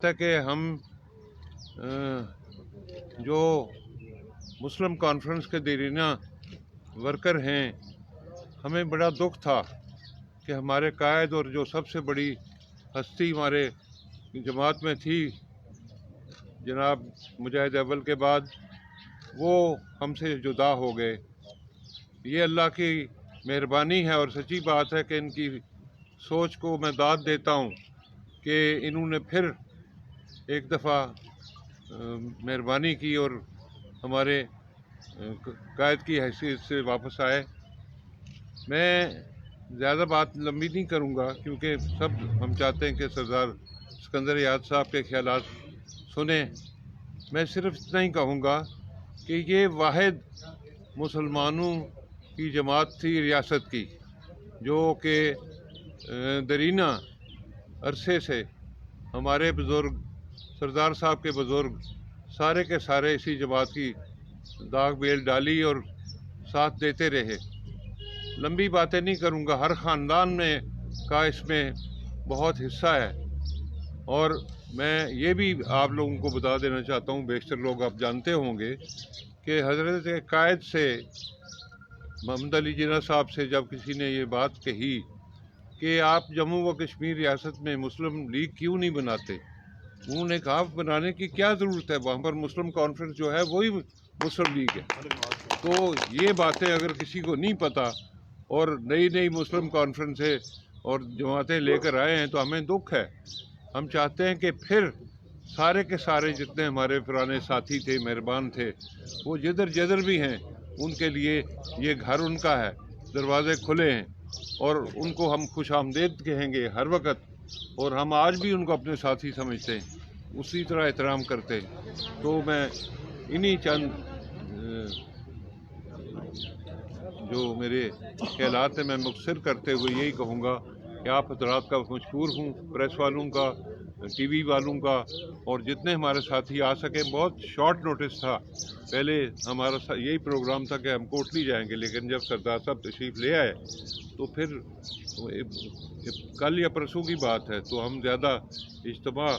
वक्त है कि हम जो मुस्लिम कॉन्फ्रेंस के देरीना वर्कर हैं, हमें बड़ा दुख था कि हमारे कायद और जो सबसे बड़ी हस्ती हमारे जमात में थी जनाब मुजाहिद अव्वल के बाद, वो हमसे जुदा हो गए। ये अल्लाह की मेहरबानी है और सच्ची बात है कि इनकी सोच को मैं दाद देता हूँ कि इन्होंने फिर एक दफ़ा मेहरबानी की और हमारे कायद की हैसियत से वापस आए। मैं ज़्यादा बात लंबी नहीं करूँगा क्योंकि सब हम चाहते हैं कि सरदार सिकंदर याद साहब के ख्यालात सुने। मैं सिर्फ इतना ही कहूँगा कि ये वाहिद मुसलमानों की जमात थी रियासत की, जो कि दरीना अरसे से हमारे बुज़ुर्ग सरदार साहब के बुज़ुर्ग सारे के सारे इसी जमात की दाग बेल डाली और साथ देते रहे। लंबी बातें नहीं करूँगा, हर ख़ानदान में का इसमें बहुत हिस्सा है। और मैं ये भी आप लोगों को बता देना चाहता हूँ, बेशतर लोग आप जानते होंगे कि हज़रत कायद से मोहम्मद अली जिन्ना साहब से जब किसी ने ये बात कही कि आप जम्मू व कश्मीर रियासत में मुस्लिम लीग क्यों नहीं बनाते, उन्होंने कहा बनाने की क्या ज़रूरत है, वहाँ पर मुस्लिम कॉन्फ्रेंस जो है वही मुस्लिम लीग है। तो ये बातें अगर किसी को नहीं पता और नई नई मुस्लिम कॉन्फ्रेंसें और जमातें लेकर आए हैं तो हमें दुख है। हम चाहते हैं कि फिर सारे के सारे जितने हमारे पुराने साथी थे, मेहरबान थे, वो जिधर जिधर भी हैं उनके लिए ये घर उनका है, दरवाज़े खुले हैं और उनको हम खुश आमदेद कहेंगे हर वक्त। और हम आज भी उनको अपने साथी समझते हैं, उसी तरह एहतराम करते हैं। तो मैं इन्हीं चंद जो मेरे ख्यालात हैं मैं मुख्तसर करते हुए यही कहूँगा कि आप हज़रात का मशकूर हूँ, प्रेस वालों का, टीवी वालों का, और जितने हमारे साथी आ सके। बहुत शॉर्ट नोटिस था, पहले हमारा यही प्रोग्राम था कि हम कोटली जाएंगे, लेकिन जब सरदार साहब तशरीफ़ ले आए तो फिर कल या परसों की बात है, तो हम ज़्यादा इज्तिमा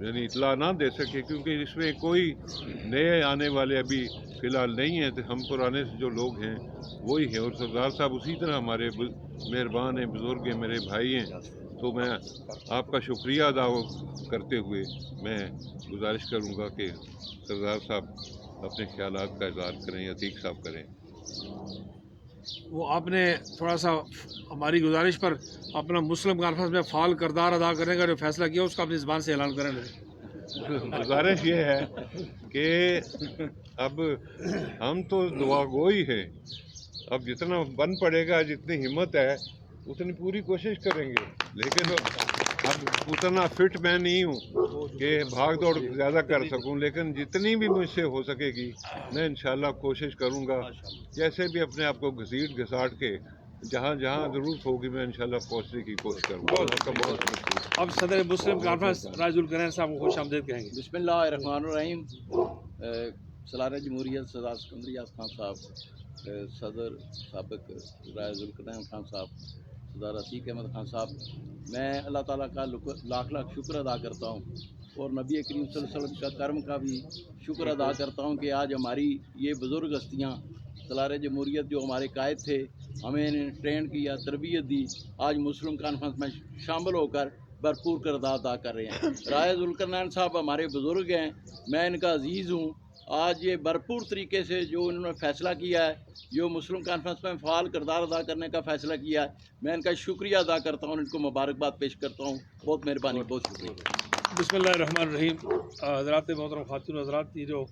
यानी इतला ना दे सके क्योंकि इसमें कोई नए आने वाले अभी फ़िलहाल नहीं हैं। तो हम पुराने जो लोग हैं वही हैं, और सरदार साहब उसी तरह हमारे मेहरबान हैं, बुज़ुर्ग हैं, मेरे भाई हैं। तो मैं आपका शुक्रिया अदा करते हुए मैं गुजारिश करूँगा कि सरदार साहब अपने ख्यालात का इज़हार करें, अतीक साहब करें। वो आपने थोड़ा सा हमारी गुजारिश पर अपना मुस्लिम कॉन्फ्रेंस में फ़ाल किरदार अदा करने का जो फैसला किया उसका अपनी ज़बान से ऐलान करें। गुजारिश ये है कि अब हम तो दुआ गोई हैं, अब जितना बन पड़ेगा, जितनी हिम्मत है उतनी पूरी कोशिश करेंगे, लेकिन अब उतना फिट मैं नहीं हूँ कि भाग दौड़ ज़्यादा कर सकूँ, लेकिन जितनी भी मुझसे हो सकेगी मैं इंशाल्लाह कोशिश करूँगा। जैसे भी अपने आप को घसीट घसाट के जहाँ जहाँ ज़रूरत होगी मैं इंशाल्लाह पहुँचने की कोशिश करूँगा। आपका बहुत शुक्रिया। अब सदर मुस्लिम कॉन्फ्रेंस राजुल करैन साहब को खुश आमदीद कहेंगे। बिस्मिल्लाहिर्रहमानिर्रहीम। सलार जमहूरियत सरदार सिकंदर याद खान साहब, सदर साबिक राजुल करैन खान साहब, सरदार अतीक अहमद खान साहब, मैं अल्लाह ताला का लाख लाख शुक्र अदा करता हूँ और नबी करीम सल्लल्लाहु अलैहि वसल्लम का कर्म का भी शुक्र अदा करता हूँ कि आज हमारी ये बुज़ुर्ग हस्तियाँ सलार जमहूरियत जो हमारे कायद थे, हमें इन्हें ट्रेन किया, तरबियत दी, आज मुस्लिम कॉन्फ्रेंस में शामिल होकर भरपूर किरदार अदा कर रहे हैं। राय जुल्करनैन साहब हमारे बुज़ुर्ग हैं, मैं इनका अजीज़ हूँ। आज ये भरपूर तरीके से जो इन्होंने फ़ैसला किया है, जो मुस्लिम कॉन्फ्रेंस में फ़ाल किरदार अदा करने का फ़ैसला किया है, मैं इनका शुक्रिया अदा करता हूँ, इनको मुबारकबाद पेश करता हूँ। बहुत मेहरबानी, बहुत शुक्रिया। बिस्मिल्लाहिर्रहमानिर्रहीम। हज़रात मोहतरम ख़ातून हज़रात की जो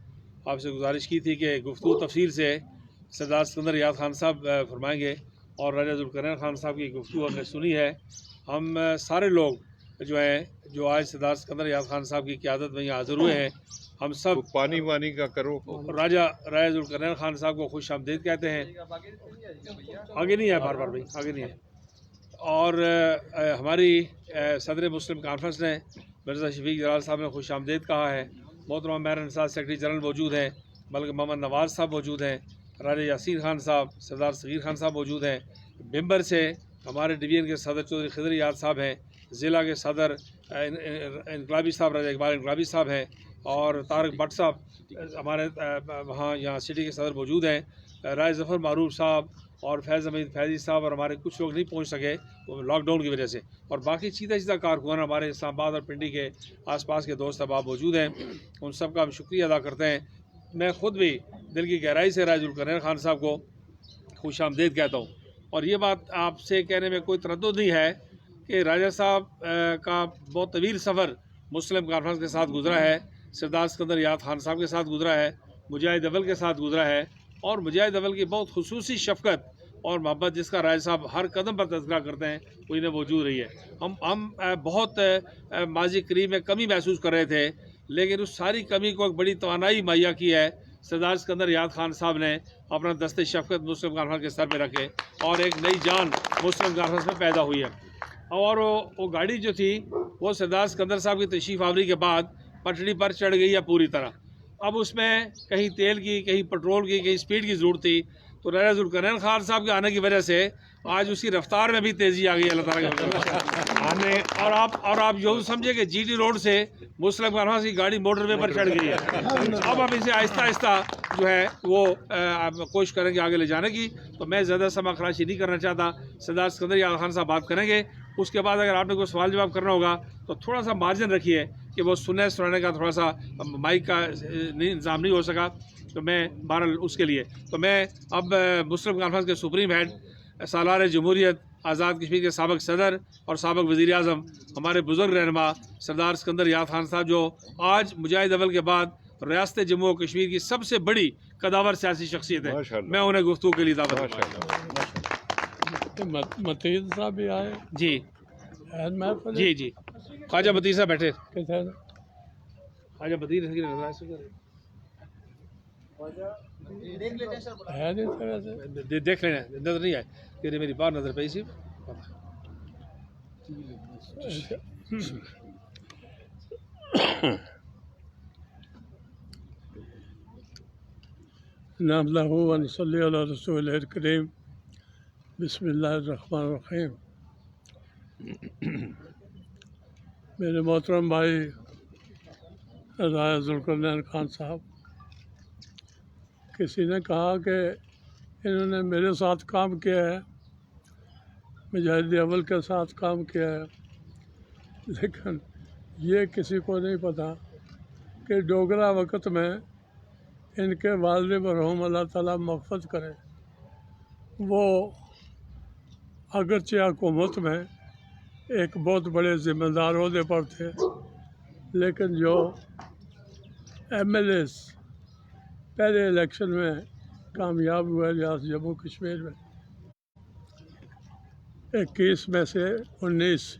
आपसे गुजारिश की थी कि गुफ्तगू तफसील से सरदार सिकंदर याद खान साहब फरमाएंगे और राजा जुल्करनैन खान साहब की गुफ्तगू हमने सुनी है। हम सारे लोग जो हैं जो आज सरदार सिकंदर याद खान साहब की क़यादत में यहाँ हाज़िर हुए हैं, हम सब पानी वानी का करो। राजा जुल्करनैन खान साहब को खुश आमदीद कहते हैं। आगे नहीं है, बार बार भाई आगे नहीं है। और हमारी सदर मुस्लिम कॉन्फ्रेंस ने मिर्ज़ा शफीक जलाल साहब ने खुश आमदीद कहा है। मोहतरमा महर निसार सेक्रेटरी जनरल मौजूद हैं, मलिक मोहम्मद नवाज़ साहब मौजूद हैं, राजा यासीन खान साहब, सरदार सगीर खान साहब मौजूद हैं। मेंबर से हमारे डिवीज़न के सदर चौधरी खिदर याद साहब हैं, ज़िला के सदर انقلابی صاحب رضا اقبال انقلابی صاحب ہیں، اور طارق بٹ صاحب ہمارے وہاں یہاں سٹی کے صدر موجود ہیں، رائے ظفر معروف صاحب اور فیض حمید فیضی صاحب، اور ہمارے کچھ لوگ نہیں پہنچ سکے لاک ڈاؤن کی وجہ سے، اور باقی سیدھا کارکن ہمارے اسلام آباد اور پنڈی کے آس پاس کے دوست احباب موجود ہیں، ان سب کا ہم شکریہ ادا کرتے ہیں۔ میں خود بھی دل کی گہرائی سے راجہ ذوالقرنین خان صاحب کو خوش آمدید کہتا ہوں، اور یہ بات آپ سے کہنے میں کوئی تردد نہیں ہے کہ راجہ صاحب کا بہت طویل سفر مسلم کانفرنس کے ساتھ گزرا ہے، سردار سکندر یاد خان صاحب کے ساتھ گزرا ہے، مجاہد اول کے ساتھ گزرا ہے، اور مجاہد اول کی بہت خصوصی شفقت اور محبت جس کا راجہ صاحب ہر قدم پر تذکرہ کرتے ہیں وہ انہیں موجود رہی ہے۔ ہم بہت ماضی قریب میں کمی محسوس کر رہے تھے، لیکن اس ساری کمی کو ایک بڑی توانائی مہیا کی ہے سردار سکندر یاد خان صاحب نے اپنا دست شفقت مسلم کانفرنس کے سر پہ رکھے، اور ایک نئی جان مسلم کانفرنس میں پیدا ہوئی ہے۔ اور وہ گاڑی جو تھی وہ سردار سکندر صاحب کی تشریف آوری کے بعد پٹڑی پر چڑھ گئی ہے پوری طرح۔ اب اس میں کہیں تیل کی، کہیں پٹرول کی، کہیں سپیڈ کی ضرورت تھی، تو راجہ ذوالقرنین خان صاحب کے آنے کی وجہ سے آج اس کی رفتار میں بھی تیزی آ گئی اللہ تعالیٰ کے آنے، اور آپ یوں سمجھے کہ جی ٹی روڈ سے مسلم کانفرنس کی گاڑی موٹر وے پر چڑھ گئی ہے۔ اب ہم اسے آہستہ آہستہ جو ہے وہ کوشش کریں گے آگے لے جانے کی، تو میں زیادہ سمع خراشی نہیں کرنا چاہتا۔ سردار سکندر یاد خان صاحب بات کریں گے، اس کے بعد اگر آپ نے کوئی سوال جواب کرنا ہوگا تو تھوڑا سا مارجن رکھیے کہ وہ سنانے کا تھوڑا سا مائک کا انتظام نہیں ہو سکا، تو میں بہرحال اس کے لیے تو میں اب مسلم کانفرنس کے سپریم ہیڈ، سالار جمہوریت آزاد کشمیر کے سابق صدر اور سابق وزیر اعظم ہمارے بزرگ رہنما سردار سکندر یاد خان صاحب، جو آج مجاہد اول کے بعد ریاست جموں و کشمیر کی سب سے بڑی قداور سیاسی شخصیت ہے، میں انہیں گفتگو کے لیے دعوت متحد صاحب بھی آئے جی جی خواجہ بدیر صاحب بیٹھے، خواجہ بدیر دیکھ لینا، نظر نہیں آئے کہ میری بار نظر پہ سی۔ نحمدہ و نصلی علی رسول الکریم، بسم اللہ الرحمن الرحیم۔ میرے محترم بھائی راجہ ذوالقرنین خان صاحب، کسی نے کہا کہ انہوں نے میرے ساتھ کام کیا ہے، مجاہد اول کے ساتھ کام کیا ہے، لیکن یہ کسی کو نہیں پتا کہ ڈوگرا وقت میں ان کے والد مرحوم اللہ تعالیٰ مغفرت کرے، وہ اگرچہ حکومت میں ایک بہت بڑے ذمہ دار عہدے پر تھے، لیکن جو ایم ایل ایز پہلے الیکشن میں کامیاب ہوئے ریاست جموں کشمیر میں، 21 میں سے 19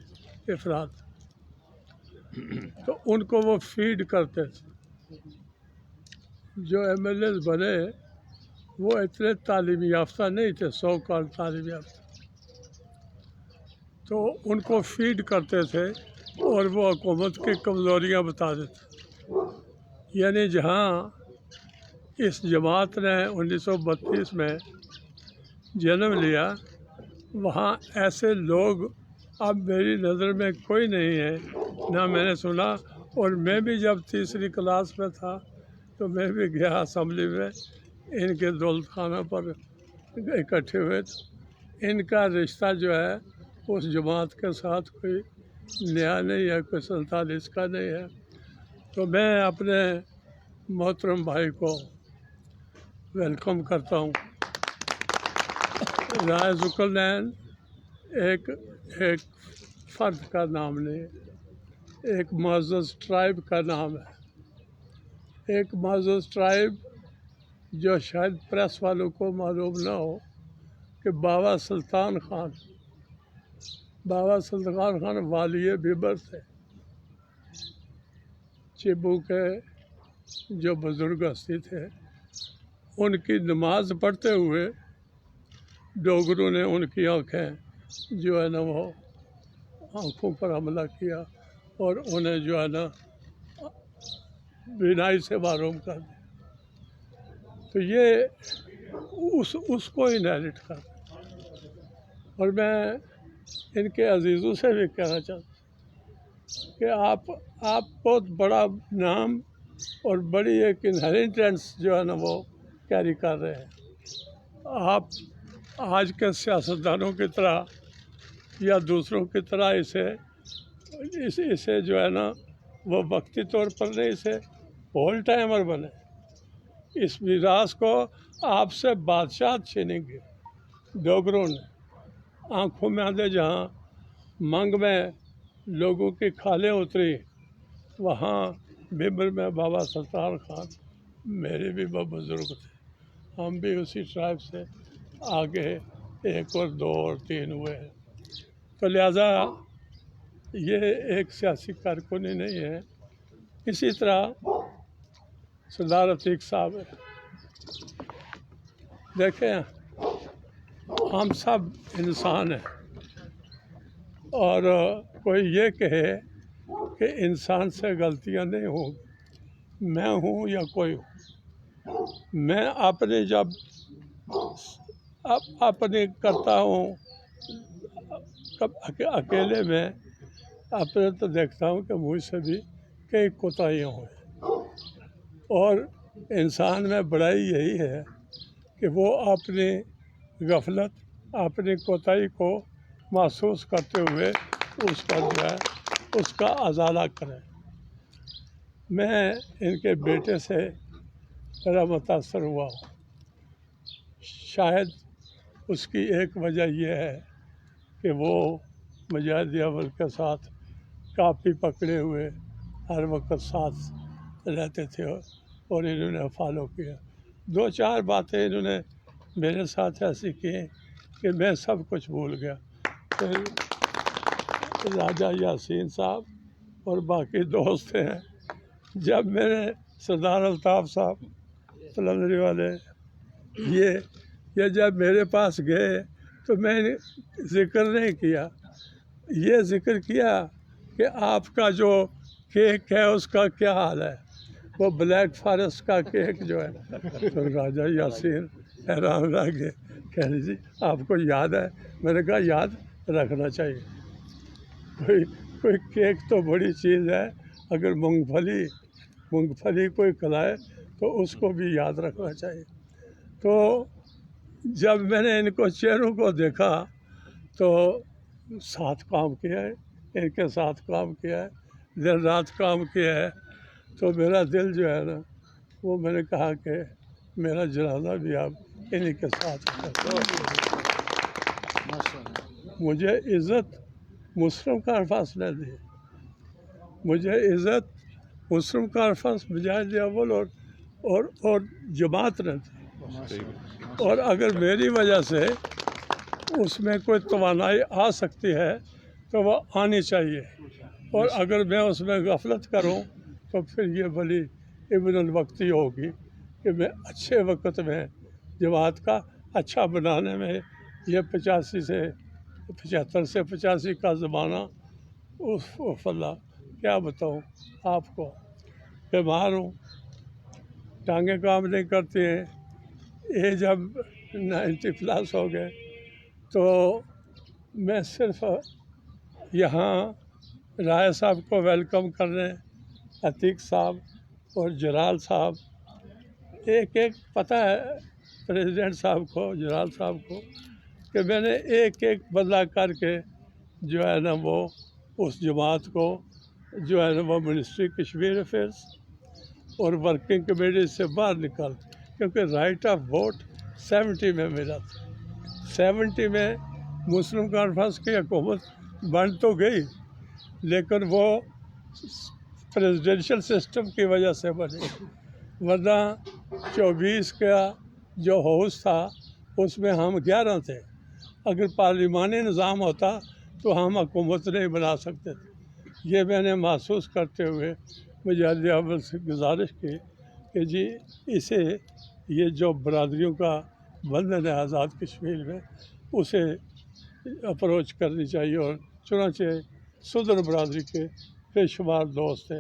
افراد، تو ان کو وہ فیڈ کرتے تھے۔ جو ایم ایل ایز بنے وہ اتنے تعلیم یافتہ نہیں تھے، 100 کال تعلیم یافتہ، تو ان کو فیڈ کرتے تھے اور وہ حکومت کی کمزوریاں بتا دیتے۔ یعنی جہاں اس جماعت نے 1932 میں جنم لیا، وہاں ایسے لوگ اب میری نظر میں کوئی نہیں ہے، نہ میں نے سنا۔ اور میں بھی جب تیسری کلاس میں تھا تو میں بھی گیا اسمبلی میں، ان کے دولت خانہ پر اکٹھے ہوئے، تو ان کا رشتہ جو ہے اس جماعت کے ساتھ کوئی نیا نہیں ہے، کوئی 47 کا نہیں ہے۔ تو میں اپنے محترم بھائی کو ویلکم کرتا ہوں۔ راجہ ذوالقرنین ایک فرد کا نام نہیں ہے، ایک معزز ٹرائب کا نام ہے، ایک معزز ٹرائب جو شاید پریس والوں کو معلوم نہ ہو کہ بابا سلطان خان والی بھیبر تھے، چبو کے جو بزرگ ہستی تھے، ان کی نماز پڑھتے ہوئے ڈوگروں نے ان کی آنکھیں جو ہے نا وہ آنکھوں پر حملہ کیا اور انہیں جو ہے نا بینائی سے محروم کر دیا۔ تو یہ اس کو انہیریٹ کر، اور میں ان کے عزیزوں سے بھی کہنا چاہتا ہوں کہ آپ بہت بڑا نام اور بڑی ایک انہیریٹنس جو ہے نا وہ کیری کر رہے ہیں. آپ آج کے سیاستدانوں کی طرح یا دوسروں کی طرح اسے جو ہے نا وہ وقتی طور پر نہیں، اسے ہول ٹائمر بنے. اس میراث کو آپ سے بادشاہ چھینیں گے ڈوگروں نے. آنکھوں میں آندھے جہاں منگ میں لوگوں کی کھالیں اتری، وہاں ببر میں بابا ستار خان میرے بھی بہت بزرگ تھے. ہم بھی اسی ٹرائب سے آگے 1 اور 2 اور 3 ہوئے ہیں. تو لہٰذا یہ ایک سیاسی کارکنی نہیں ہے. اسی طرح سردار عتیق صاحب ہے. دیکھیں ہم سب انسان ہیں، اور کوئی یہ کہے کہ انسان سے غلطیاں نہیں ہوں گی، میں ہوں یا کوئی ہوں، میں اپنے جب اپنے کرتا ہوں اکیلے میں اپنے تو دیکھتا ہوں کہ مجھ سے بھی کئی کوتاہیاں ہوئیں. اور انسان میں بڑائی یہی ہے کہ وہ اپنی غفلت، اپنی کوتاہی کو محسوس کرتے ہوئے اس کا جو ہے اس کا ازالہ کرے. میں ان کے بیٹے سے بڑا متاثر ہوا ہوں. شاید اس کی ایک وجہ یہ ہے کہ وہ مجاہد اول کے ساتھ کاپی پکڑے ہوئے ہر وقت ساتھ رہتے تھے اور انہوں نے فالو کیا. 2-4 باتیں انہوں نے میرے ساتھ ایسی کی کہ میں سب کچھ بھول گیا. پھر راجہ یاسین صاحب اور باقی دوست ہیں. جب میرے سردار الطاف صاحب تلندری والے یہ جب میرے پاس گئے تو میں نے ذکر نہیں کیا، یہ ذکر کیا کہ آپ کا جو کیک ہے اس کا کیا حال ہے، وہ بلیک فارسٹ کا کیک جو ہے. تو راجہ یاسین حیران رہ گئے، کہہ رہی جی آپ کو یاد ہے. میں نے کہا یاد رکھنا چاہیے، کوئی کیک تو بڑی چیز ہے، اگر مونگ پھلی کوئی کھلائے تو اس کو بھی یاد رکھنا چاہیے. تو جب میں نے ان کو چہروں کو دیکھا تو ساتھ کام کیا ہے، ان کے ساتھ کام کیا ہے، دن رات کام کیا ہے، تو میرا دل جو ہے نا وہ میں نے کہا کہ میرا جنازہ بھی آپ انہیں کے ساتھ مجھے عزت مسلم کانفرنس نے دی، مجھے عزت مسلم کانفرنس مجاہد اول اور جماعت نے دی. اور اگر میری وجہ سے اس میں کوئی توانائی آ سکتی ہے تو وہ آنی چاہیے، اور اگر میں اس میں غفلت کروں تو پھر یہ بڑی ابن الوقتی ہوگی کہ میں اچھے وقت میں جماعت کا اچھا بنانے میں یہ 75 سے 85 کا زمانہ اللہ کیا بتاؤں آپ کو. بیمار ہوں، ٹانگیں کام نہیں کرتی ہیں. یہ جب 90+ ہو گئے تو میں صرف یہاں رائے صاحب کو ویلکم کرنے، عتیق صاحب اور جلال صاحب، ایک پتہ ہے پریزیڈنٹ صاحب کو، جلال صاحب کو، کہ میں نے ایک بدلا کر کے جو ہے نا وہ اس جماعت کو جو ہے نا وہ منسٹری کشمیر افیئرس اور ورکنگ کمیٹی سے باہر نکال، کیونکہ رائٹ آف ووٹ 70 میں ملا تھا. 70 میں مسلم کانفرنس کی حکومت بن تو گئی لیکن وہ پریزیڈنشل سسٹم کی وجہ سے بنی، ورنہ 24 کا جو ہاؤس تھا اس میں ہم 11 تھے. اگر پارلیمانی نظام ہوتا تو ہم حکومت نہیں بنا سکتے تھے. یہ میں نے محسوس کرتے ہوئے مجاہد اول سے گزارش کی کہ جی اسے یہ جو برادریوں کا بندھن ہے آزاد کشمیر میں اسے اپروچ کرنی چاہیے. اور چنانچہ صدر برادری کے بے شمار دوست تھے،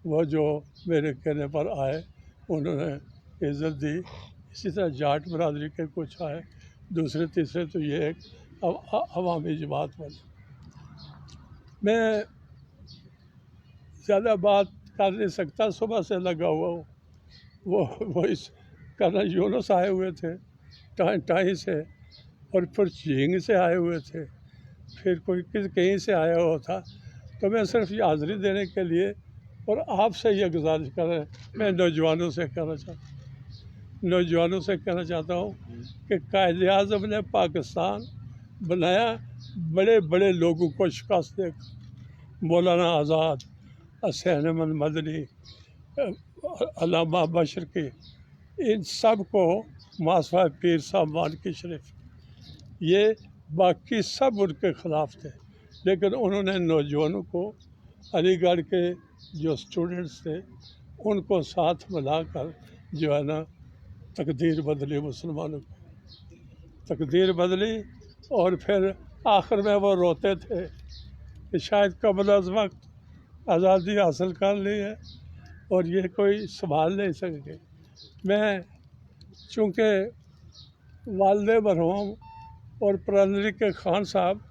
وہ جو میرے کہنے پر آئے انہوں نے عزت دی. اسی طرح جاٹ برادری کے کچھ آئے، دوسرے تیسرے، تو یہ ایک عوامی جماعت بنی. میں ज़्यादा बात कर नहीं सकता, सुबह से लगा हुआ हूँ। वो इस कर्नल यूनुस आए हुए थे टाई से, और फिर झींग से आए हुए थे, फिर कोई कहीं से आया हुआ था। तो मैं सिर्फ ये हाज़िरी देने के लिए और आपसे ये गुजारिश कर रहे हैं, मैं नौजवानों से कहना चाहता हूँ कि कायद आज़म ने पाकिस्तान बनाया बड़े बड़े लोगों को शिकस्त देकर, मौलाना आज़ाद, हुसैन अहमद मदनी, अल्लामा बशर की, इन सब को मासवा पीर साहब मानकी शरीफ, ये बाकी सब उनके ख़िलाफ़ थे, लेकिन उन्होंने नौजवानों को, अलीगढ़ के जो स्टूडेंट्स थे उनको साथ मिलाकर जो है ना तकदीर बदली, मुसलमानों की तकदीर बदली। और फिर आखिर में वो रोते थे कि शायद कबल अज़ वक्त आज़ादी हासिल कर ली है और ये कोई संभाल नहीं सके। मैं चूँकि वालिद मरहूम और प्राइमरी के खान साहब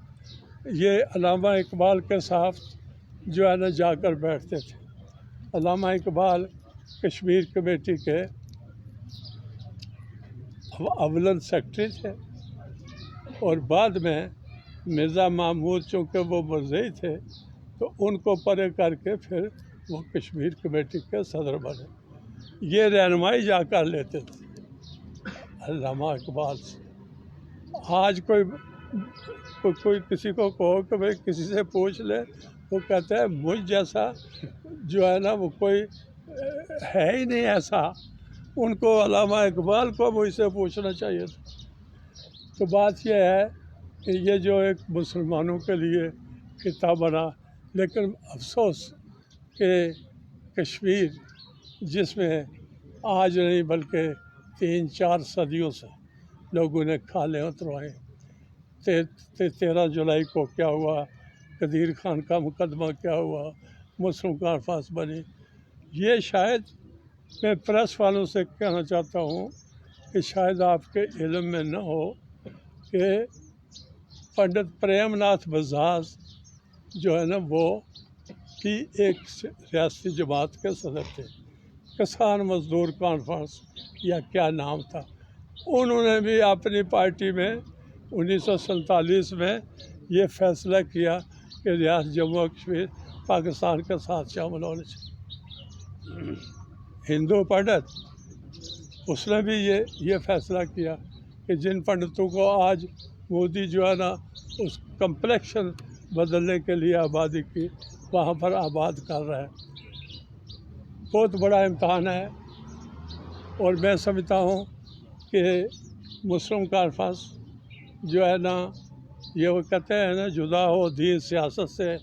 ये अल्लामा इकबाल के साथ जो है ना जाकर बैठते थे। अल्लामा इकबाल कश्मीर कमेटी के अव्वलन सेक्रेटरी थे और बाद में मिर्ज़ा महमूद चूँकि वो मरज़ई थे तो उनको परे करके फिर वो कश्मीर कमेटी के सदर बने। ये रहनुमाई जाकर लेते थे अल्लामा इकबाल से। आज कोई किसी को कहो कि भाई किसी से पूछ ले, वो कहता है मुझ जैसा जो है ना वो कोई है ही नहीं ऐसा, उनको अल्लामा इकबाल को मुझसे पूछना चाहिए था। तो बात यह है कि ये जो एक मुसलमानों के लिए खिता बना, लेकिन अफसोस कि कश्मीर जिसमें आज नहीं बल्कि 3-4 सदियों से लोगों ने खाले उतरवाए। 13 जुलाई को क्या हुआ, कदीर खान का मुकदमा क्या हुआ, मुस्लिम कॉन्फ्रेंस बनी। ये शायद मैं प्रेस वालों से कहना चाहता हूँ कि शायद आपके इल्म में न हो कि पंडित प्रेमनाथ बजाज जो है ना वो भी एक रियासती जमात के सदर थे, किसान मजदूर कॉन्फ्रेंस या क्या नाम था। उन्होंने भी अपनी पार्टी में 1947 में ये फैसला किया कि रियासत जम्मू और कश्मीर पाकिस्तान के साथ शामिल होने चाहिए। हिंदू पंडित उसने भी ये फैसला किया कि जिन पंडितों को आज मोदी जो है ना उस कम्प्लेक्शन बदलने के लिए आबादी की वहाँ पर आबाद कर रहा है। बहुत बड़ा इम्तहान है और मैं समझता हूँ कि मुस्लिम कॉन्फ्रेंस जो है ना ये वो कहते हैं ना जुदा हो दीन सियासत से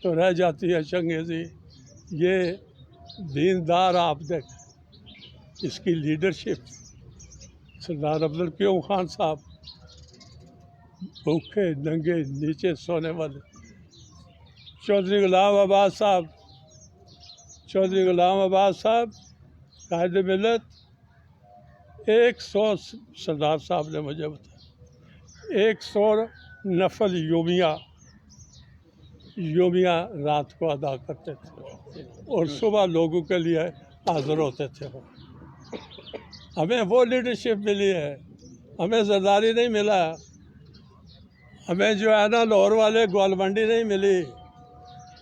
तो रह जाती है चंगेज़ी। ये दीनदार आप देख इसकी लीडरशिप, सरदार अब्दुल क़यूम खान साहब भूखे नंगे नीचे सोने वाले, चौधरी गुलाम अब्बास साहब कायद मिलत 100 सरदार साहब ने मुझे बताया 100 नफल योमिया रात को अदा करते थे और सुबह लोगों के लिए हाजिर होते थे। हमें वो लीडरशिप मिली है, हमें जरदारी नहीं मिला, हमें जो है ना लाहौर वाले गोलमंडी नहीं मिली,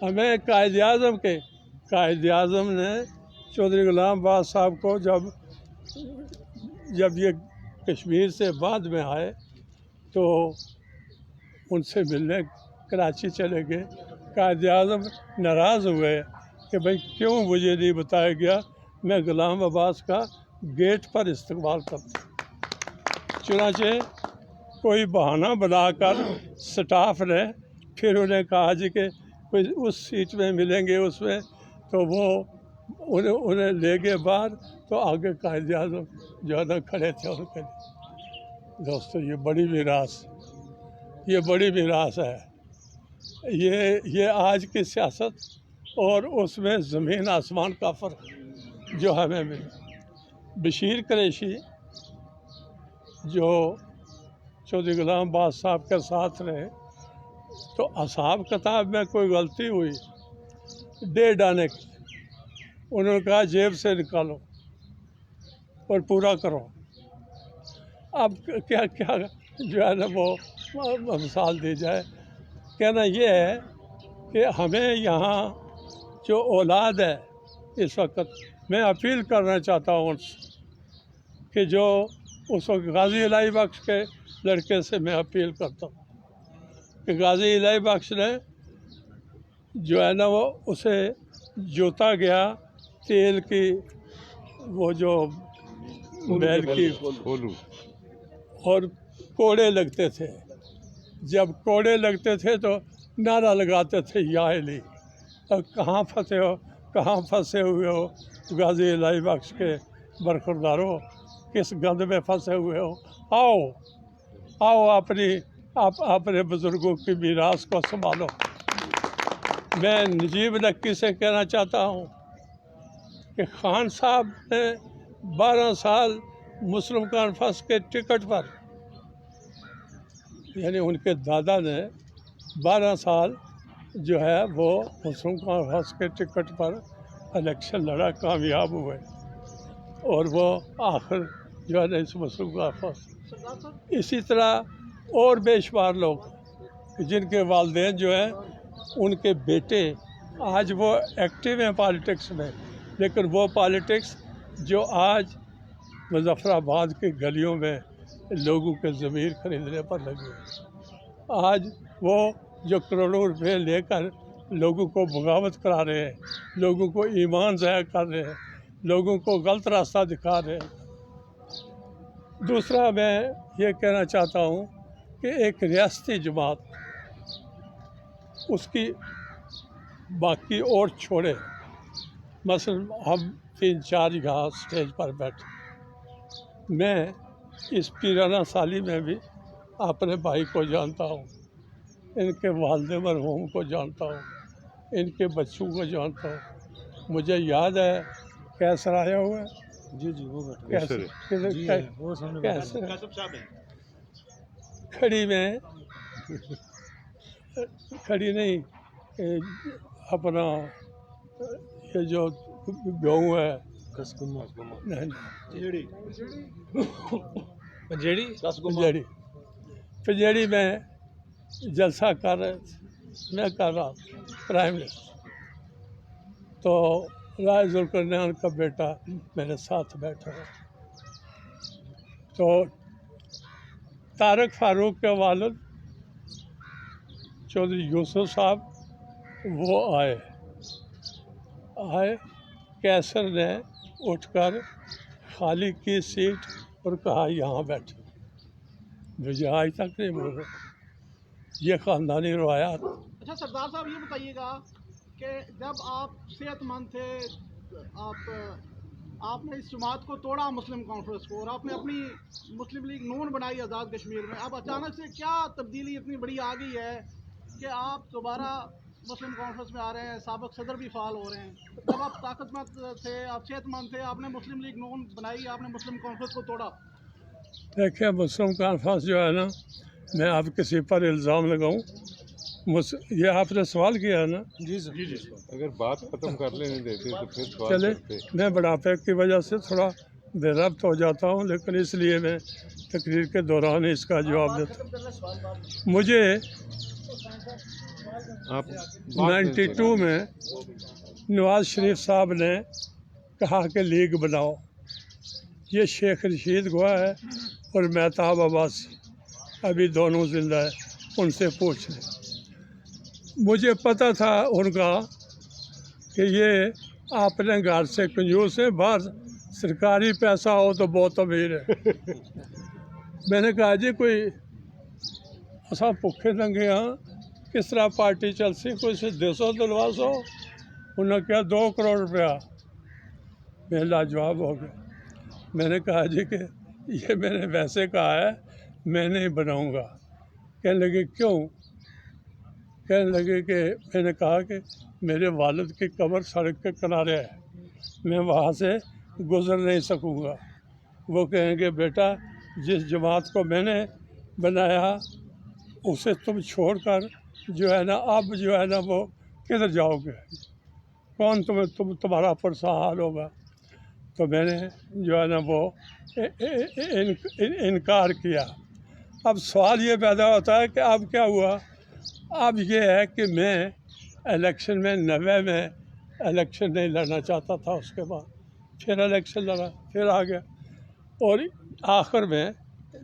हमें कायद आज़म ने चौधरी गुलाम अब्बास साहब को जब ये कश्मीर से बाद में आए तो उनसे मिलने कराची चले गए। कायद आज़म नाराज़ हुए कि भाई क्यों मुझे नहीं बताया गया, मैं गुलाम अब्बास का गेट पर इस्तकबाल करता। चुनांचे कोई बहाना बनाकर स्टाफ ने फिर उन्हें कहा जी कि कोई उस सीट में मिलेंगे उसमें, तो वो उन्हें ले गए बाहर, तो आगे कायद आज़म जो है ना खड़े थे उनके लिए। दोस्तों ये बड़ी विरासत है। ये आज की सियासत और उसमें ज़मीन आसमान का फ़र्क जो हमें मिला। बशीर कुरैशी जो चौधरी गुलाम अब्बास साहब के साथ रहे, तो असहाब किताब में कोई गलती हुई 1.5 आने की। उन्होंने कहा जेब से निकालो और पूरा करो। अब क्या क्या जो है ना वो मिसाल दी जाए। कहना ये है कि हमें यहाँ जो औलाद है इस वक्त, मैं अपील करना चाहता हूँ उनसे कि जो उस वक्त गाजी इलाही बख्श के लड़के से मैं अपील करता हूँ कि गाजी इलाही बख्श ने जो है ना वो उसे जोता गया तेल की वो जो बैल की बोलू और कोड़े लगते थे। जब कोड़े लगते थे तो नारा लगाते थे या अली। अब कहाँ फंसे हुए हो गाजी इलाही बख्श के बरखुरदारों, किस गंद में फंसे हुए हो? आओ अपने बुज़ुर्गों की मीरास को संभालो। मैं नजीब नक्की से कहना चाहता हूँ कि खान साहब ने 12 साल मुस्लिम कॉन्फ्रेंस के टिकट पर, यानी उनके दादा ने 12 साल जो है वो मुस्लिम कॉन्फ्रेंस के टिकट पर इलेक्शन लड़ा, कामयाब हुए और वो आखिर जो है ना इस मुस्लिम कॉन्फ्रेंस। इसी तरह और बेशुमार लोग जिनके वालिदैन जो हैं उनके बेटे आज वो एक्टिव हैं पॉलिटिक्स में, लेकिन वो पॉलिटिक्स जो आज मुजफ्फराबाद की गलियों में लोगों के ज़मीर खरीदने पर लगे हैं। आज वो जो करोड़ों रुपए लेकर लोगों को बगावत करा रहे हैं, लोगों को ईमान ज़ाया कर रहे हैं, लोगों को गलत रास्ता दिखा रहे हैं। दूसरा मैं ये कहना चाहता हूँ कि एक रियासती जमात उसकी बाकी और छोड़े, मसलन हम 3-4 यहाँ स्टेज पर बैठे, मैं इस पीराना साली में भी अपने भाई को जानता हूँ, इनके वालिद मरहूम को जानता हूँ, इनके बच्चों को जानता हूँ। मुझे याद है कैसर आया हुआ है जी वो कैसे खड़ी नहीं अपना ये जो गाँव है पंजेड़ी में जलसा कर रहे थे, मैं कर रहा प्राइम मिनिस्टर, तो राय जुल्करनैन का बेटा मेरे साथ बैठा है। तो तारक फारूक के वालिद चौधरी यूसुफ साहब वो आए। कैसर ने उठकर खाली की सीट और कहा यहाँ बैठे। मुझे आज तक नहीं बोले, ये ख़ानदानी रवायात। अच्छा सरदार साहब ये बताइएगा कि जब आप सेहतमंद थे, आपने इस जमात को तोड़ा मुस्लिम कॉन्फ्रेंस को और आपने अपनी मुस्लिम लीग नून बनाई आज़ाद कश्मीर में, अब अचानक से क्या तब्दीली इतनी बड़ी आ गई है कि आप दोबारा मुस्लिम कॉन्फ्रेंस में आ रहे हैं, साबिक सदर भी फाल हो रहे हैं। जब आप ताकतमंद थे, आप सेहतमंद थे, आपने मुस्लिम लीग नून बनाई, आपने मुस्लिम कॉन्फ्रेंस को तोड़ा। देखिए मुस्लिम कॉन्फ्रेंस जो है ना, मैं अब किसी पर इल्ज़ाम लगाऊं, ये आपने सवाल किया है ना? जी सर। अगर बात ख़त्म कर लेने देते तो फिर सवाल चले, करते। मैं बुढ़ापे की वजह से थोड़ा बेरब्त हो जाता हूँ, लेकिन इसलिए मैं तकरीर के दौरान ही इसका जवाब देता। मुझे आप 92 में नवाज शरीफ साहब ने कहा कि लीग बनाओ। ये शेख रशीद गवाह है और मेहताब अब्बासी अभी दोनों जिंदा है, उनसे पूछ लें। मुझे पता था उनका कि ये अपने घर से कंजूस है, बाहर सरकारी पैसा हो तो बहुत अमीर है। मैंने कहा जी कोई असा भुखे नंगे हाँ, किस तरह पार्टी चल सी, कोई से 200 दिलवा सो। उन्होंने कहा 2 करोड़ रुपया। मैं लाजवाब हो गया। मैंने कहा जी कि ये मैंने वैसे कहा है, मैं नहीं बनाऊंगा। कहने लगे क्यों? कहने लगे कि मैंने कहा कि मेरे वालिद की कब्र सड़क के किनारे है, मैं वहाँ से गुज़र नहीं सकूँगा। वो कहेंगे बेटा जिस जमात को मैंने बनाया उसे तुम छोड़कर जो है ना अब जो है ना वो किधर जाओगे? कौन तुम्हारा पुरसा हाल होगा। तो मैंने जो है ना वो इनकार किया। अब सवाल ये पैदा होता है कि अब क्या हुआ। अब ये है कि मैं इलेक्शन में 90 में इलेक्शन नहीं लड़ना चाहता था, उसके बाद फिर इलेक्शन लड़ा, फिर आ गया, और आखिर में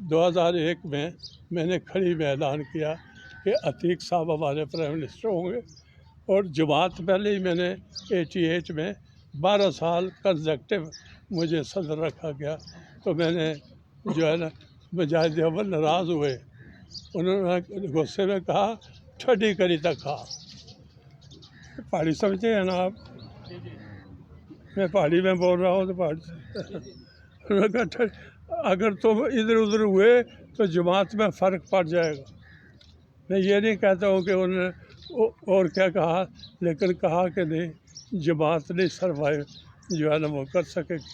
2001 में मैंने खड़ी में ऐलान किया कि अतीक साहब हमारे प्राइम मिनिस्टर होंगे। और जमात पहले ही मैंने 88 में 12 साल कंसेक्टिव मुझे सदर रखा गया। तो मैंने जो है ना मुजाहिद अव्वल नाराज़ हुए, उन्होंने गुस्से में कहा ठड्डी करी तक खा। पहाड़ी समझते हैं ना आप, मैं पहाड़ी में बोल रहा हूँ तो पहाड़ी उन्होंने कहा अगर तुम इधर उधर हुए तो जमात में फ़र्क पड़ जाएगा। मैं ये नहीं कहता हूँ कि उन्होंने और क्या कहा, लेकिन कहा कि नहीं जमात नहीं सर्वाइव जो है ना वो कर सकेगी।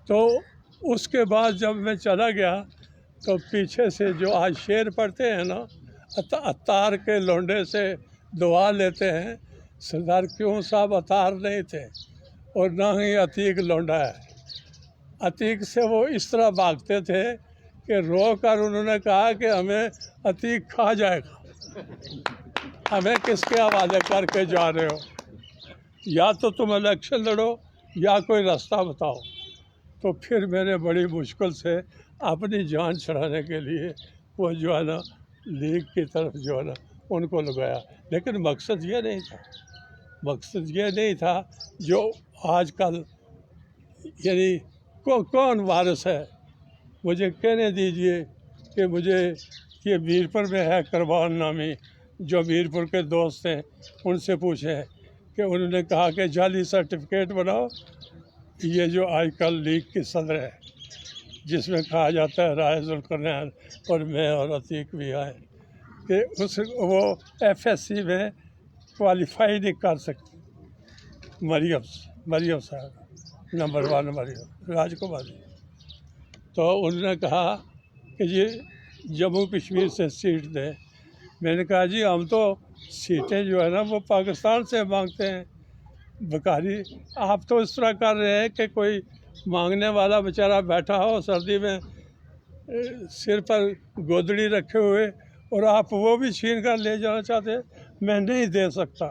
तो उसके बाद जब मैं चला गया तो पीछे से जो आज शेर पढ़ते हैं ना, अतार के लौंडे से दुआ लेते हैं, सरदार क्यों साहब अतार नहीं थे और ना ही अतीक लौंडा है। अतीक से वो इस तरह भागते थे कि रो कर उन्होंने कहा कि हमें अतीक खा जाएगा, हमें किसके हवाले करके जा रहे हो, या तो तुम इलेक्शन लड़ो या कोई रास्ता बताओ। तो फिर मैंने बड़ी मुश्किल से अपनी जान छुड़ाने के लिए वो जो है ना लीग की तरफ जो है ना उनको लगाया। लेकिन मकसद ये नहीं था, मकसद ये नहीं था जो आजकल यानी कौन वारिस है। मुझे कहने दीजिए कि मुझे ये मीरपुर में है करबान नामी, जो मीरपुर के दोस्त हैं उनसे पूछे कि उन्होंने कहा कि जाली सर्टिफिकेट बनाओ। ये जो आजकल लीग की सदर है जिसमें कहा जाता है राय जुल्करनैन और मैं और अतीक भी आए कि वो FSC में क्वालिफाई नहीं कर सकती। मरियम साहब नंबर 1 मरियम राजकुमारी। तो उन्होंने कहा कि ये जम्मू कश्मीर से सीट दें। मैंने कहा जी हम तो सीटें जो है ना वो पाकिस्तान से मांगते हैं। बकारी आप तो इस तरह कर रहे हैं कि कोई मांगने वाला बेचारा बैठा हो सर्दी में सिर पर गोदड़ी रखे हुए और आप वो भी छीन कर ले जाना चाहते हैं। मैं नहीं दे सकता,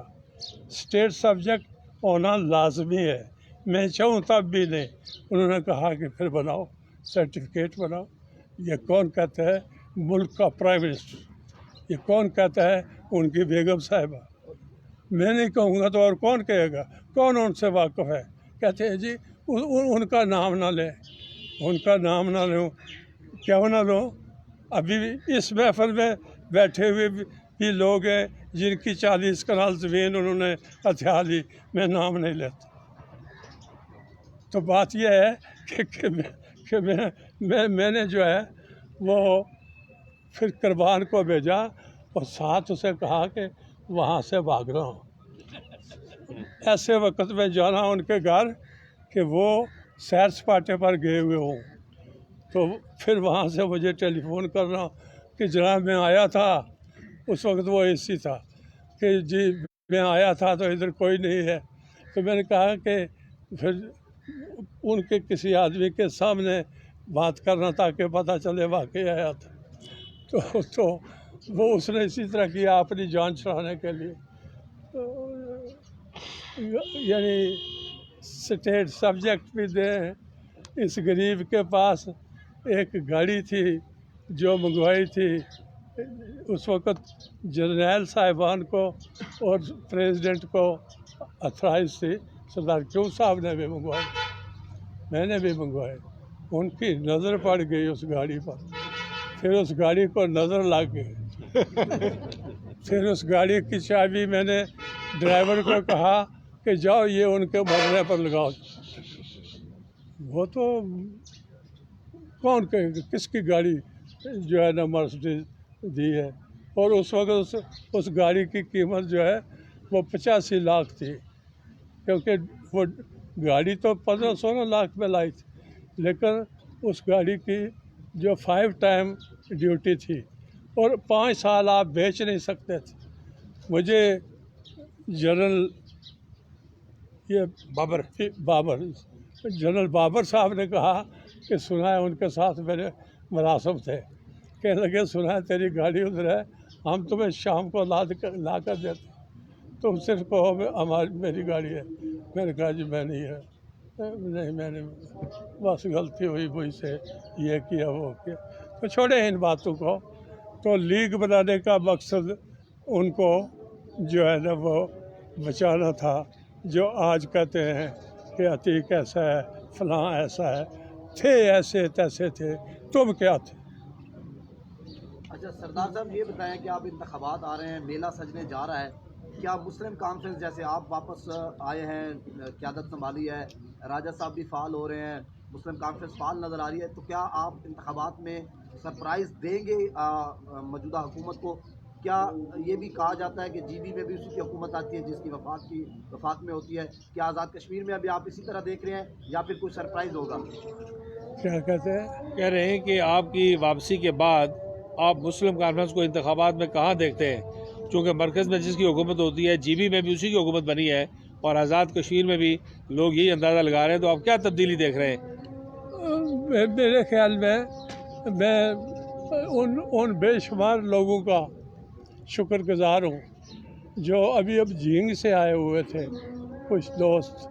स्टेट सब्जेक्ट होना लाजमी है, मैं चाहूँ तब भी नहीं। उन्होंने कहा कि फिर बनाओ सर्टिफिकेट बनाओ। ये कौन कहता है मुल्क का प्राइम मिनिस्टर, ये कौन कहता है उनकी बेगम साहिबा। मैं नहीं कहूँगा तो और कौन कहेगा, कौन उनसे वाकिफ़ है। कहते हैं जी उनका नाम ना लें, उनका नाम ना लो, क्यों ना लो। अभी इस महफिल में बैठे हुए भी लोग हैं जिनकी 40 कनाल ज़मीन उन्होंने हथिया ली, मैं नाम नहीं लेता। तो बात यह है कि मैंने जो है वो फिर कुर्बान को भेजा और साथ उसे कहा कि वहाँ से भागना हो। ऐसे वक्त में जाना उनके घर कि वो सैर सपाटे पर गए हुए हों। तो फिर वहाँ से मुझे टेलीफोन करना कि जनाब मैं आया था, उस वक्त वो AC था, कि जी मैं आया था तो इधर कोई नहीं है। तो मैंने कहा कि फिर उनके किसी आदमी के सामने बात करना ताकि पता चले वाकई आया था। तो वो उसने इसी तरह किया अपनी जान छुड़ाने के लिए। तो यानी स्टेट सब्जेक्ट भी दें। इस गरीब के पास एक गाड़ी थी जो मंगवाई थी, उस वक़्त जनरल साहिबान को और प्रेसिडेंट को अथराइज थी, सरदार क्यों साहब ने भी मंगवाई, मैंने भी मंगवाई। उनकी नज़र पड़ गई उस गाड़ी पर, फिर उस गाड़ी को नज़र लग गई। फिर उस गाड़ी की चाबी मैंने ड्राइवर को कहा कि जाओ ये उनके मरने पर लगाओ। वो तो कौन कहेगा किसकी गाड़ी जो है ना मर्सिडीज दी है। और उस वक्त उस गाड़ी की कीमत जो है वो 85 लाख थी, क्योंकि वो गाड़ी तो 15-16 लाख में लाई थी, लेकिन उस गाड़ी की जो 5 टाइम ड्यूटी थी और 5 साल आप बेच नहीं सकते थे। मुझे जनरल ये बाबर बाबर, जनरल बाबर साहब ने कहा कि सुना है उनके साथ मेरे मुनासिब थे, कहने लगे सुना है तेरी गाड़ी उधर है, हम तुम्हें शाम को ला कर देते, तुम सिर्फ कहो हमारी मेरी गाड़ी है। मैंने कहा जी मैं नहीं है, नहीं मैंने बस गलती हुई मुझसे, ये किया वो किया। तो छोड़े इन बातों को। तो लीग बनाने का मकसद उनको जो है ना वो बचाना था। जो आज कहते हैं कि अतीक ऐसा है, फलां ऐसा है, थे ऐसे तैसे थे, तुम क्या थे? अच्छा सरदार साहब ये बताएं कि आप इंतखाबात आ रहे हैं, मेला सजने जा रहा है, क्या मुस्लिम कॉन्फ्रेंस जैसे आप वापस आए हैं, क़यादत संभाली है, राजा साहब भी फ़ाल हो रहे हैं, मुस्लिम कॉन्फ्रेंस फ़ाल नज़र आ रही है, तो क्या आप इंतखाबात में सरप्राइज़ देंगे मौजूदा हुकूमत को? क्या ये भी कहा जाता है कि GB में भी उसी की हुकूमत आती है जिसकी वफाक में होती है? क्या आज़ाद कश्मीर में अभी आप इसी तरह देख रहे हैं या फिर कोई सरप्राइज़ होगा? क्या कहते हैं? कह रहे हैं कि आपकी वापसी के बाद आप मुस्लिम कॉन्फ्रेंस को इंतखाबात में कहाँ देखते हैं? चूँकि मरकज़ में जिसकी हुकूमत होती है, GB में भी उसी की हुकूमत बनी है और आज़ाद कश्मीर में भी लोग यही अंदाज़ा लगा रहे हैं, तो आप क्या तब्दीली देख रहे हैं? मेरे ख्याल में मैं उन बेशुमार लोगों का शुक्रगुजार हूँ जो अभी अब झींग से आए हुए थे कुछ दोस्त।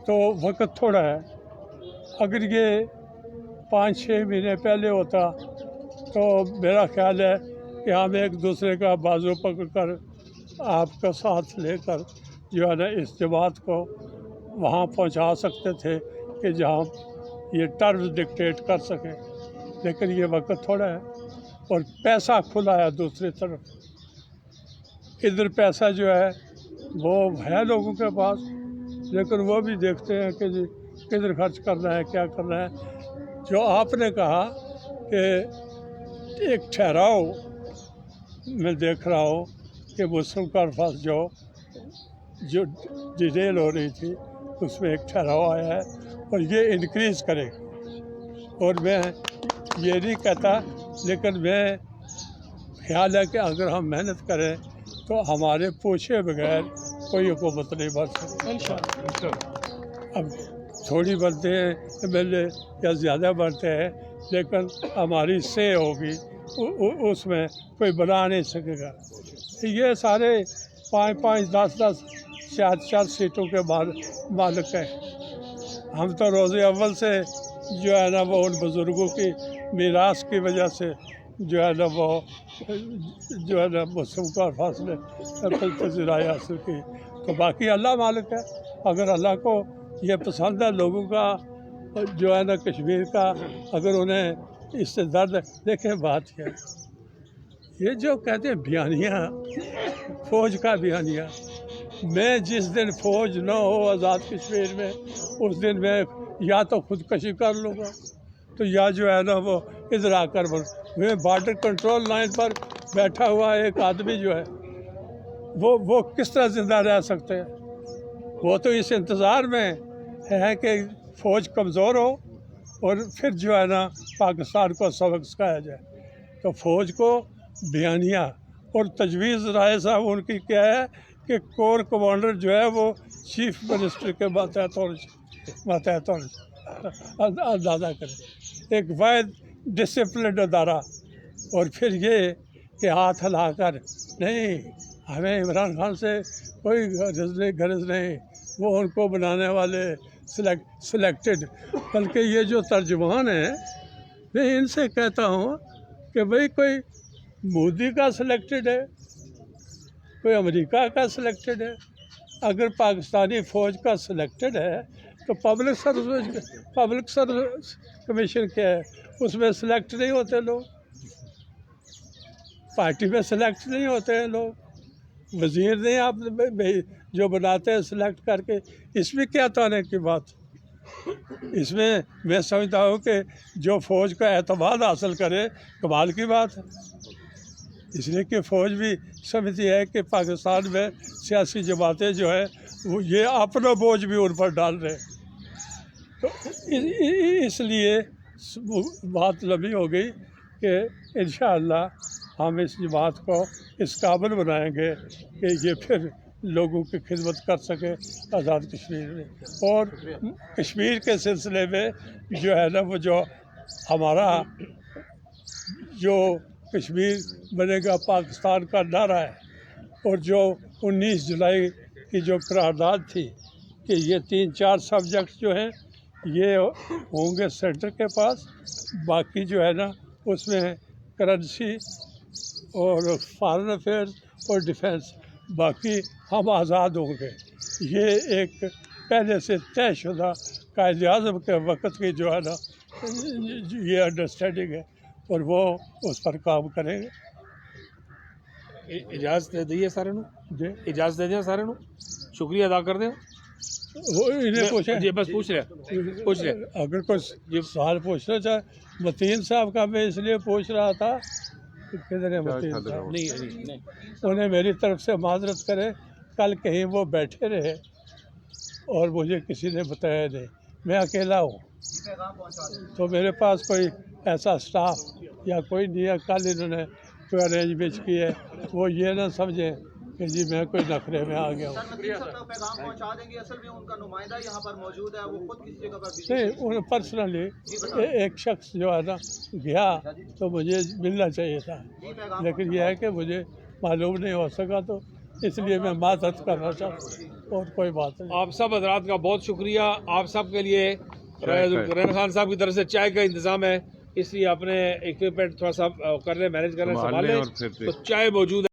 तो वक्त थोड़ा है, अगर ये 5-6 महीने पहले होता तो मेरा ख्याल है कि हम एक दूसरे का बाजू पकड़कर आपका साथ लेकर जो है ना इस जमात को वहाँ पहुँचा सकते थे कि जहाँ ये टर्म्स डिक्टेट कर सकें। लेकिन ये वक्त थोड़ा है और पैसा खुला है दूसरी तरफ। इधर पैसा जो है वो है लोगों के पास, लेकिन वो भी देखते हैं कि जी किधर खर्च करना है, क्या करना है। जो आपने कहा कि एक ठहराव मैं देख रहा हूँ कि मुस्लिम कॉन्फ्रेंस जो डिटेल हो रही थी उसमें एक ठहराव आया है और ये इंक्रीज़ करेगा। और मैं ये नहीं कहता, लेकिन मैं ख्याल है कि अगर हम मेहनत करें तो हमारे पूछे बगैर कोई हुकूमत नहीं बन सकती। अब थोड़ी बनते हैं MLA या ज़्यादा बनते हैं, लेकिन हमारी से होगी उसमें कोई बना नहीं सकेगा। ये सारे 5-5, 10-10, 4-4 सीटों के मालिक हैं। हम तो रोज़े अव्वल से जो है ना वो उन बुज़ुर्गों की मीरास की वजह से जो है ना वो जो है ना मुस्लिम कॉन्फ्रेंस ने पजीराई हासिल की। तो बाकी अल्लाह मालिक है। अगर अल्लाह को ये पसंद है लोगों का जो है ना कश्मीर का, अगर उन्हें इससे दर्द देखें। बात है ये जो कहते हैं बयानिया, फ़ौज का बयानिया, मैं जिस दिन फ़ौज न हो आज़ाद कश्मीर में उस दिन मैं या तो खुदकशी कर लूँगा, तो या जो है ना वो इधर आकर मैं बॉर्डर कंट्रोल लाइन पर बैठा हुआ एक आदमी जो है वो किस तरह ज़िंदा रह सकते हैं? वो तो इस इंतज़ार में है कि फ़ौज कमज़ोर हो और फिर जो है ना पाकिस्तान को सबक सिखाया जाए। तो फ़ौज को बयानिया और तजवीज़ राय साहब उनकी क्या है कि कोर कमांडर जो है वो चीफ मिनिस्टर के मातहत अंदाज़ा करें, एक वाहिद डिसिप्लिन अदारा। और फिर ये कि हाथ हिलाकर नहीं, हमें इमरान खान से कोई गरज नहीं, वो उनको बनाने वाले सिलेक्टेड। बल्कि ये जो तर्जुमान हैं, मैं इनसे कहता हूँ कि भाई कोई मोदी का सिलेक्टेड है, कोई अमेरिका का सिलेक्टेड है। अगर पाकिस्तानी फ़ौज का सिलेक्टेड है तो पब्लिक सर्विस कमीशन क्या है, उसमें सिलेक्ट नहीं होते लोग, पार्टी में सिलेक्ट नहीं होते हैं लोग, वज़ीर नहीं आप जो बनाते हैं सिलेक्ट करके। इसमें क्या ताने की बात? इसमें मैं समझता हूँ कि जो फ़ौज का एतमाद हासिल करे कमाल की बात है। इसलिए कि फ़ौज भी समझती है कि पाकिस्तान में सियासी जमातें जो है वो ये अपना बोझ भी उन पर डाल रहे हैं। तो इसलिए बात लंबी हो गई कि इंशाअल्लाह हम इस जमात को इस काबिल बनाएंगे कि ये फिर लोगों की खिदमत कर सके आज़ाद कश्मीर में। और कश्मीर के सिलसिले में जो है ना, वो जो हमारा जो कश्मीर बनेगा पाकिस्तान का नारा है, और जो 19 जुलाई की जो करारदाद थी कि ये 3-4 सब्जेक्ट जो हैं ये होंगे सेंटर के पास, बाकी जो है ना उसमें करेंसी और फॉरेन अफेयर्स और डिफेंस, बाकी हम आज़ाद होंगे। ये एक पहले से तयशुदा कायद आज़म के वक़्त की जो है ना ये अंडरस्टैंडिंग है, और वो उस पर काम करेंगे। इजाज़त दे दी है सारे नू, जी इजाज़त दे दिया सारे नू, शुक्रिया अदा कर दें। वो इन्हें पूछे जी बस पूछ रहे अगर कोई सवाल पूछना चाहे। मतीन साहब का मैं इसलिए पूछ रहा था कि किधर है मतीन साहब, नहीं उन्हें मेरी तरफ से माजरत करे। कल कहीं वो बैठे रहे और मुझे किसी ने बताया नहीं, मैं अकेला हूँ, तो मेरे पास कोई ऐसा स्टाफ या कोई नहीं है। कल इन्होंने कोई अरेंजमेंट की है, वो ये ना समझें कि जी मैं कोई नखरे में आ गया हूँ। पैगाम पहुंचा देंगे, असल में उनका नुमाइंदा यहाँ पर मौजूद है, वो खुद किसी जगह पर नहीं, उन्हें पर्सनली एक शख्स जो है ना गया तो मुझे मिलना चाहिए था, लेकिन यह है कि मुझे मालूम नहीं हो सका, तो इसलिए मैं माजरत करना चाहता हूँ, और कोई बात नहीं। आप सब हजरात का बहुत शुक्रिया। आप सब के लिए रैन खान साहब की तरफ से चाय का इंतज़ाम है, इसलिए अपने इक्विपमेंट थोड़ा सा कर रहे, मैनेज कर रहे, संभाल संभाल लें लें, और फिर तो चाय मौजूद है।